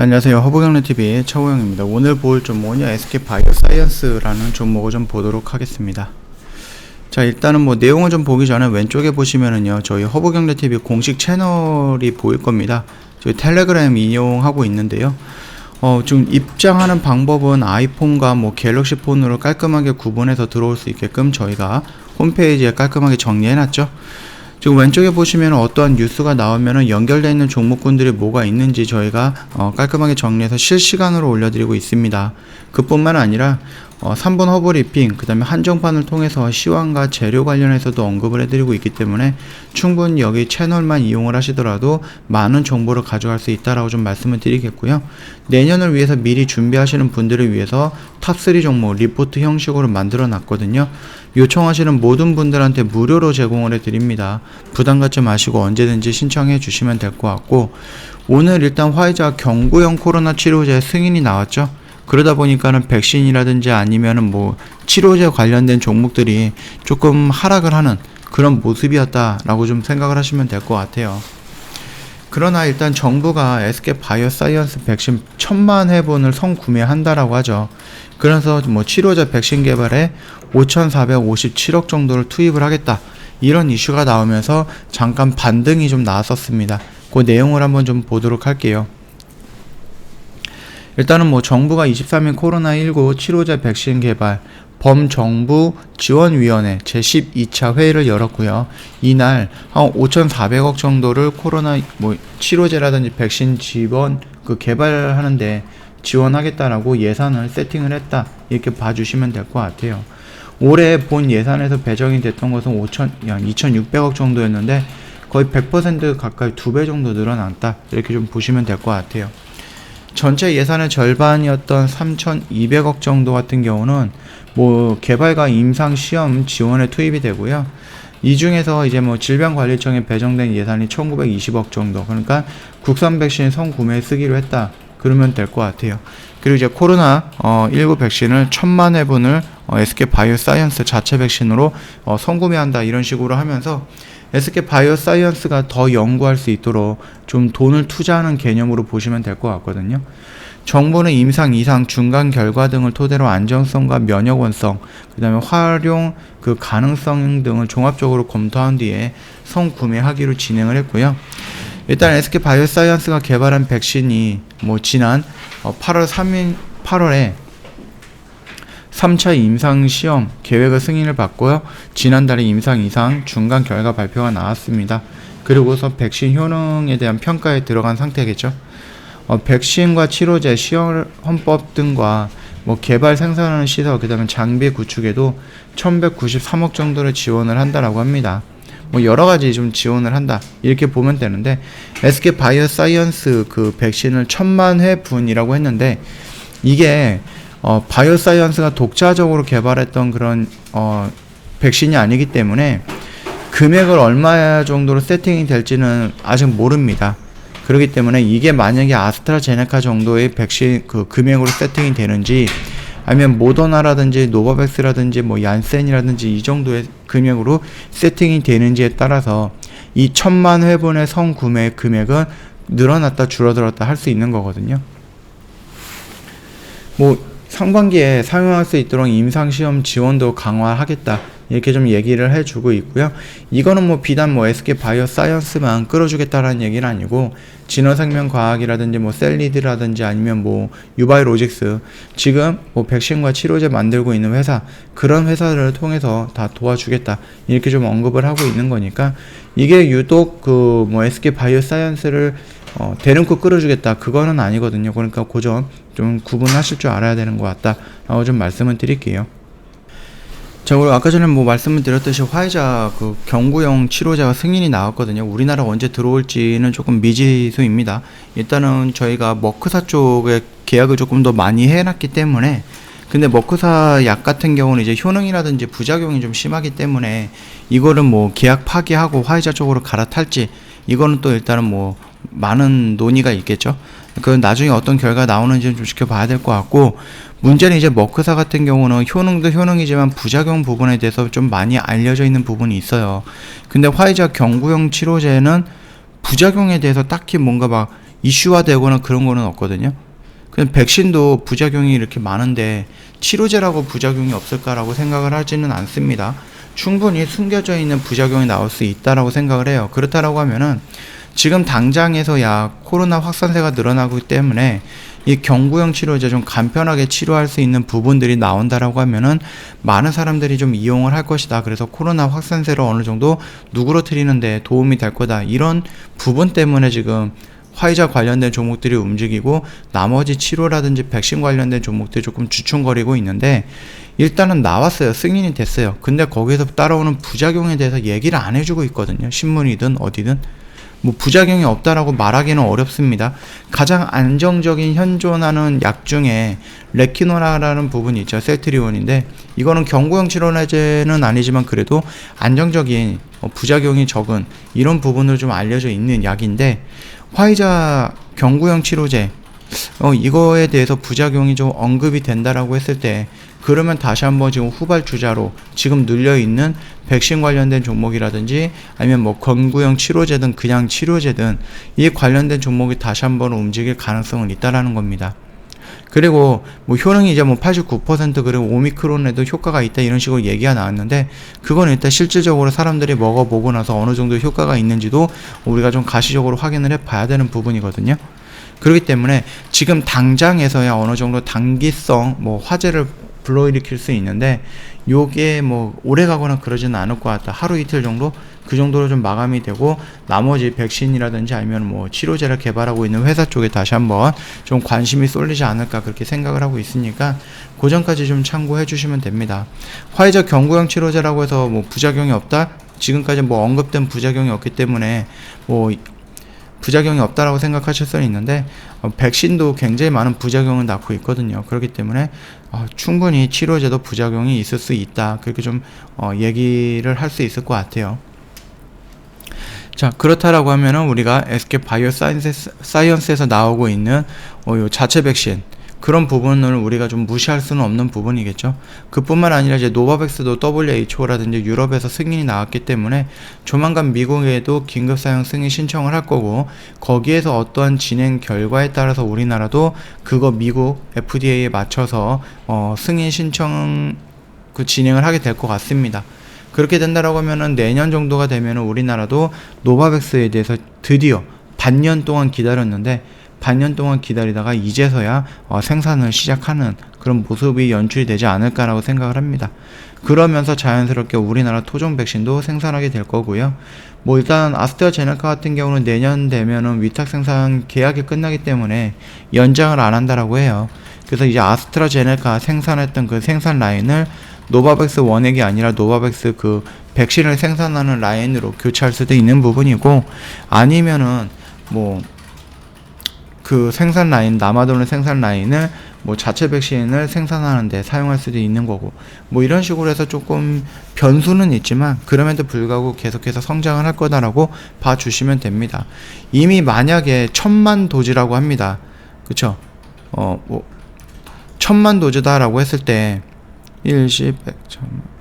네, 안녕하세요. 허브경제TV의 차우영입니다. 오늘 볼 종목은요, SK바이오사이언스라는 종목을 좀 보도록 하겠습니다. 자, 일단은 뭐 내용을 좀 보기 전에 왼쪽에 보시면은요, 저희 허브경제TV 공식 채널이 보일 겁니다. 저희 텔레그램 이용하고 있는데요. 지금 입장하는 방법은 아이폰과 뭐 갤럭시 폰으로 깔끔하게 구분해서 들어올 수 있게끔 저희가 홈페이지에 깔끔하게 정리해놨죠. 지금 왼쪽에 보시면 어떠한 뉴스가 나오면 연결되어 있는 종목군들이 뭐가 있는지 저희가 깔끔하게 정리해서 실시간으로 올려드리고 있습니다. 그뿐만 아니라 3분 허브리핑, 그 다음에 한정판을 통해서 시황과 재료 관련해서도 언급을 해드리고 있기 때문에 충분히 여기 채널만 이용을 하시더라도 많은 정보를 가져갈 수 있다라고 좀 말씀을 드리겠고요. 내년을 위해서 미리 준비하시는 분들을 위해서 탑3 종목 리포트 형식으로 만들어 놨거든요. 요청하시는 모든 분들한테 무료로 제공을 해드립니다. 부담 갖지 마시고 언제든지 신청해 주시면 될 것 같고, 오늘 일단 화이자 경구용 코로나 치료제 승인이 나왔죠. 그러다 보니까는 백신이라든지 아니면은 뭐 치료제 관련된 종목들이 조금 하락을 하는 그런 모습이었다라고 좀 생각을 하시면 될 것 같아요. 그러나 일단 정부가 SK바이오사이언스 백신 1000만 회분을 선구매한다라고 하죠. 그래서 뭐 치료제 백신 개발에 5,457억 정도를 투입을 하겠다, 이런 이슈가 나오면서 잠깐 반등이 좀 나왔었습니다. 그 내용을 한번 좀 보도록 할게요. 일단은 뭐 정부가 23일 코로나19 치료제 백신 개발 범정부 지원위원회 제12차 회의를 열었고요. 이날 한 5,400억 정도를 코로나 뭐 치료제라든지 백신 지원 개발하는데 지원하겠다라고 예산을 세팅을 했다, 이렇게 봐주시면 될 것 같아요. 올해 본 예산에서 배정이 됐던 것은 2,600억 정도였는데 거의 100% 가까이 2배 정도 늘어났다, 이렇게 좀 보시면 될 것 같아요. 전체 예산의 절반이었던 3,200억 정도 같은 경우는 뭐 개발과 임상 시험 지원에 투입이 되고요. 이 중에서 이제 뭐 질병관리청에 배정된 예산이 1,920억 정도, 그러니까 국산 백신 선구매에 쓰기로 했다, 그러면 될 것 같아요. 그리고 이제 코로나19 백신을 1000만 회분을 SK바이오사이언스 자체 백신으로 선구매한다, 이런 식으로 하면서 SK바이오사이언스가 더 연구할 수 있도록 좀 돈을 투자하는 개념으로 보시면 될 것 같거든요. 정부는 임상 이상 중간 결과 등을 토대로 안정성과 면역원성, 그 다음에 활용 가능성 등을 종합적으로 검토한 뒤에 선구매하기로 진행을 했고요. 일단 SK바이오사이언스가 개발한 백신이 뭐 지난 8월에 3차 임상시험 계획의 승인을 받고요. 지난달에 임상 이상 중간 결과 발표가 나왔습니다. 그리고서 백신 효능에 대한 평가에 들어간 상태겠죠. 백신과 치료제, 시험헌법 등과 뭐 개발 생산하는 시설, 그 다음에 장비 구축에도 1,193억 정도를 지원을 한다라고 합니다. 뭐 여러가지 좀 지원을 한다, 이렇게 보면 되는데, SK바이오사이언스 백신을 1000만 회분이라고 했는데, 이게 바이오사이언스가 독자적으로 개발했던 그런 백신이 아니기 때문에 금액을 얼마 정도로 세팅이 될지는 아직 모릅니다. 그렇기 때문에 이게 만약에 아스트라제네카 정도의 백신 금액으로 세팅이 되는지, 아니면 모더나라든지 노바백스라든지 뭐 얀센이라든지 이 정도의 금액으로 세팅이 되는지에 따라서 이 1000만 회분의 선구매 금액은 늘어났다 줄어들었다 할 수 있는 거거든요. 뭐 상반기에 사용할 수 있도록 임상시험 지원도 강화하겠다, 이렇게 좀 얘기를 해주고 있고요. 이거는 뭐 비단 뭐 SK바이오사이언스만 끌어주겠다라는 얘기는 아니고, 진화생명과학이라든지 뭐 셀리드라든지 아니면 뭐 유바이로직스, 지금 뭐 백신과 치료제 만들고 있는 회사, 그런 회사들을 통해서 다 도와주겠다, 이렇게 좀 언급을 하고 있는 거니까, 이게 유독 뭐 SK바이오사이언스를 대놓고 끌어주겠다, 그거는 아니거든요. 그러니까 그 점 좀 구분하실 줄 알아야 되는 것 같다, 라고 좀 말씀을 드릴게요. 자, 그리고 아까 전에 뭐 말씀을 드렸듯이 화이자 경구용 치료제가 승인이 나왔거든요. 우리나라 언제 들어올지는 조금 미지수입니다. 일단은 저희가 머크사 쪽에 계약을 조금 더 많이 해놨기 때문에, 근데 머크사 약 같은 경우는 이제 효능이라든지 부작용이 좀 심하기 때문에 이거를 뭐 계약 파기하고 화이자 쪽으로 갈아탈지, 이거는 또 일단은 뭐 많은 논의가 있겠죠. 그 나중에 어떤 결과 나오는지 좀 지켜봐야 될 것 같고, 문제는 이제 머크사 같은 경우는 효능도 효능이지만 부작용 부분에 대해서 좀 많이 알려져 있는 부분이 있어요. 근데 화이자 경구용 치료제는 부작용에 대해서 딱히 뭔가 막 이슈화되거나 그런 거는 없거든요. 그냥 백신도 부작용이 이렇게 많은데 치료제라고 부작용이 없을까라고 생각을 하지는 않습니다. 충분히 숨겨져 있는 부작용이 나올 수 있다라고 생각을 해요. 그렇다라고 하면은 지금 당장에서야 코로나 확산세가 늘어나고 있기 때문에 이 경구용 치료제 좀 간편하게 치료할 수 있는 부분들이 나온다라고 하면은 많은 사람들이 좀 이용을 할 것이다. 그래서 코로나 확산세를 어느 정도 누그러뜨리는데 도움이 될 거다. 이런 부분 때문에 지금 화이자 관련된 종목들이 움직이고 나머지 치료라든지 백신 관련된 종목들이 조금 주춤거리고 있는데 일단은 나왔어요. 승인이 됐어요. 근데 거기에서 따라오는 부작용에 대해서 얘기를 안 해주고 있거든요. 신문이든 어디든. 뭐 부작용이 없다라고 말하기는 어렵습니다. 가장 안정적인 현존하는 약 중에 레키노라라는 부분이 있죠. 셀트리온인데 이거는 경구용 치료제는 아니지만 그래도 안정적인 부작용이 적은 이런 부분을 좀 알려져 있는 약인데 화이자 경구용 치료제 이거에 대해서 부작용이 좀 언급이 된다라고 했을 때 그러면 다시 한번 지금 후발주자로 지금 눌려있는 백신 관련된 종목이라든지 아니면 뭐 경구용 치료제든 그냥 치료제든 이 관련된 종목이 다시 한번 움직일 가능성은 있다라는 겁니다. 그리고 뭐 효능이 이제 뭐 89% 그리고 오미크론에도 효과가 있다 이런 식으로 얘기가 나왔는데 그건 일단 실질적으로 사람들이 먹어보고 나서 어느 정도 효과가 있는지도 우리가 좀 가시적으로 확인을 해 봐야 되는 부분이거든요. 그렇기 때문에 지금 당장에서야 어느 정도 단기성 뭐 화제를 불러일으킬 수 있는데 요게 뭐 오래 가거나 그러지는 않을 것 같다. 하루 이틀 정도 그 정도로 좀 마감이 되고 나머지 백신이라든지 아니면 뭐 치료제를 개발하고 있는 회사 쪽에 다시 한번 좀 관심이 쏠리지 않을까 그렇게 생각을 하고 있으니까 그 전까지 좀 참고해 주시면 됩니다. 화이자 경구용 치료제라고 해서 뭐 부작용이 없다? 지금까지 뭐 언급된 부작용이 없기 때문에 뭐 부작용이 없다라고 생각하실 수는 있는데 백신도 굉장히 많은 부작용을 낳고 있거든요. 그렇기 때문에 충분히 치료제도 부작용이 있을 수 있다. 그렇게 좀 얘기를 할 수 있을 것 같아요. 자, 그렇다라고 하면은 우리가 SK 바이오 사이언스에서 나오고 있는 요 자체 백신 그런 부분을 우리가 좀 무시할 수는 없는 부분이겠죠. 그뿐만 아니라 이제 노바백스도 WHO라든지 유럽에서 승인이 나왔기 때문에 조만간 미국에도 긴급 사용 승인 신청을 할 거고 거기에서 어떠한 진행 결과에 따라서 우리나라도 그거 미국 FDA에 맞춰서 승인 신청 진행을 하게 될 것 같습니다. 그렇게 된다라고 하면은 내년 정도가 되면은 우리나라도 노바백스에 대해서 드디어 반년 동안 기다렸는데 반년 동안 기다리다가 이제서야 생산을 시작하는 그런 모습이 연출이 되지 않을까라고 생각을 합니다. 그러면서 자연스럽게 우리나라 토종 백신도 생산하게 될 거고요. 뭐 일단 아스트라제네카 같은 경우는 내년 되면은 위탁 생산 계약이 끝나기 때문에 연장을 안 한다라고 해요. 그래서 이제 아스트라제네카 생산했던 그 생산 라인을 노바백스 원액이 아니라 노바백스 그 백신을 생산하는 라인으로 교체할 수도 있는 부분이고 아니면은 뭐 그 생산 라인 남아도는 생산 라인을 뭐 자체 백신을 생산하는데 사용할 수도 있는 거고 뭐 이런 식으로 해서 조금 변수는 있지만 그럼에도 불구하고 계속해서 성장을 할 거다라고 봐주시면 됩니다. 이미 만약에 1000만 도즈라고 합니다. 그쵸? 뭐 1000만 도즈다라고 했을 때 1, 10, 100, 1000만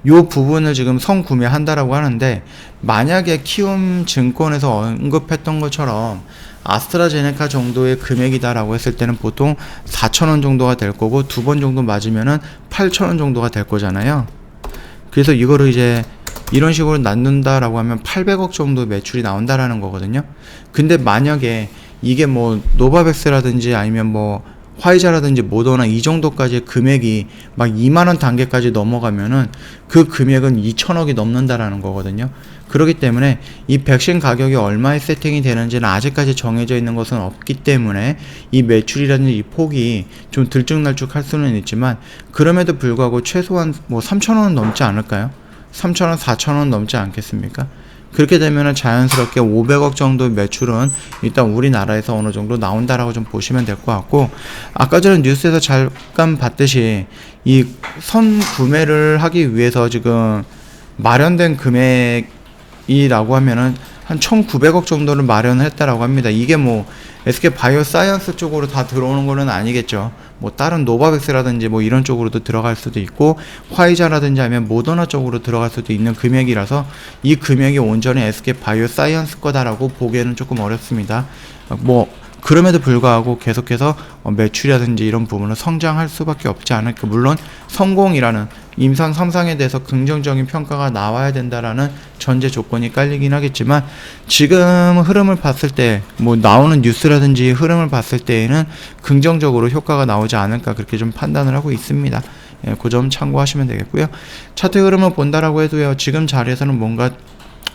요 부분을 지금 성구매한다라고 하는데 만약에 키움증권에서 언급했던 것처럼 아스트라제네카 정도의 금액이다라고 했을 때는 보통 4,000원 정도가 될 거고 두 번 정도 맞으면은 8,000원 정도가 될 거잖아요. 그래서 이거를 이제 이런 식으로 낳는다라고 하면 800억 정도 매출이 나온다라는 거거든요. 근데 만약에 이게 뭐 노바백스라든지 아니면 뭐 화이자라든지 모더나 이 정도까지 금액이 막 2만원 단계까지 넘어가면은 그 금액은 2천억이 넘는다라는 거거든요. 그렇기 때문에 이 백신 가격이 얼마에 세팅이 되는지는 아직까지 정해져 있는 것은 없기 때문에 이 매출이라든지 이 폭이 좀 들쭉날쭉할 수는 있지만 그럼에도 불구하고 최소한 뭐 3천원은 넘지 않을까요? 3천원, 4천원 넘지 않겠습니까? 그렇게 되면은 자연스럽게 500억 정도 매출은 일단 우리나라에서 어느 정도 나온다라고 좀 보시면 될 것 같고 아까 전에 뉴스에서 잠깐 봤듯이 이 선 구매를 하기 위해서 지금 마련된 금액이라고 하면은 한 1900억 정도를 마련했다라고 합니다. 이게 뭐 SK 바이오사이언스 쪽으로 다 들어오는 거는 아니겠죠. 뭐 다른 노바백스라든지 뭐 이런 쪽으로도 들어갈 수도 있고 화이자라든지 아니면 모더나 쪽으로 들어갈 수도 있는 금액이라서 이 금액이 온전히 SK 바이오사이언스 거다라고 보기에는 조금 어렵습니다. 뭐 그럼에도 불구하고 계속해서 매출이라든지 이런 부분은 성장할 수밖에 없지 않을까. 물론 성공이라는 임상 3상에 대해서 긍정적인 평가가 나와야 된다라는 전제 조건이 깔리긴 하겠지만 지금 흐름을 봤을 때 뭐 나오는 뉴스라든지 흐름을 봤을 때에는 긍정적으로 효과가 나오지 않을까 그렇게 좀 판단을 하고 있습니다. 예, 그 점 참고하시면 되겠고요. 차트 흐름을 본다라고 해도요. 지금 자리에서는 뭔가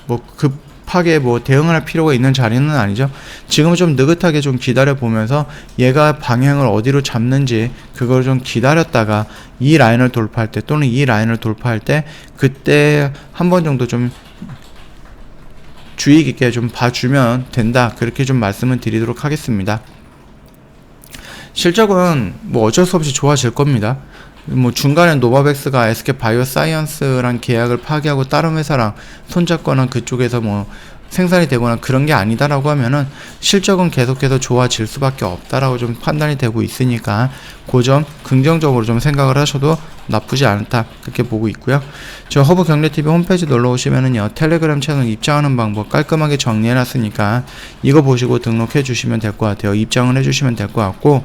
뭐 급하게 뭐 대응을 할 필요가 있는 자리는 아니죠. 지금은 좀 느긋하게 좀 기다려 보면서 얘가 방향을 어디로 잡는지 그걸 좀 기다렸다가 이 라인을 돌파할 때 또는 이 라인을 돌파할 때 그때 한 번 정도 좀 주의 깊게 좀 봐주면 된다. 그렇게 좀 말씀을 드리도록 하겠습니다. 실적은 뭐 어쩔 수 없이 좋아질 겁니다. 뭐 중간에 노바백스가 SK 바이오사이언스랑 계약을 파기하고 다른 회사랑 손잡거나 그쪽에서 뭐 생산이 되거나 그런 게 아니다라고 하면은 실적은 계속해서 좋아질 수밖에 없다라고 좀 판단이 되고 있으니까 그 점 긍정적으로 좀 생각을 하셔도 나쁘지 않다 그렇게 보고 있고요. 저 허브 경제TV 홈페이지 놀러 오시면은요 텔레그램 채널 입장하는 방법 깔끔하게 정리해놨으니까 이거 보시고 등록해 주시면 될 것 같아요. 입장을 해주시면 될 것 같고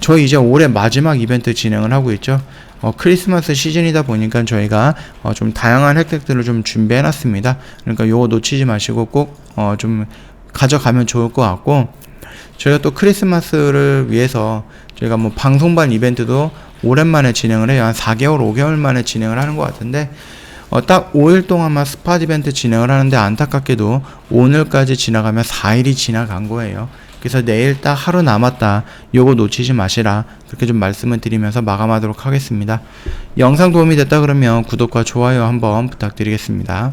저희 이제 올해 마지막 이벤트 진행을 하고 있죠. 크리스마스 시즌이다 보니까 저희가 좀 다양한 혜택들을 좀 준비해 놨습니다. 그러니까 요거 놓치지 마시고 꼭 좀 가져가면 좋을 것 같고 저희가 또 크리스마스를 위해서 저희가 뭐 방송반 이벤트도 오랜만에 진행을 해요. 한 4개월, 5개월 만에 진행을 하는 것 같은데 딱 5일 동안만 스팟 이벤트 진행을 하는데 안타깝게도 오늘까지 지나가면 4일이 지나간 거예요. 그래서 내일 딱 하루 남았다. 요거 놓치지 마시라. 그렇게 좀 말씀을 드리면서 마감하도록 하겠습니다. 영상 도움이 됐다 그러면 구독과 좋아요 한번 부탁드리겠습니다.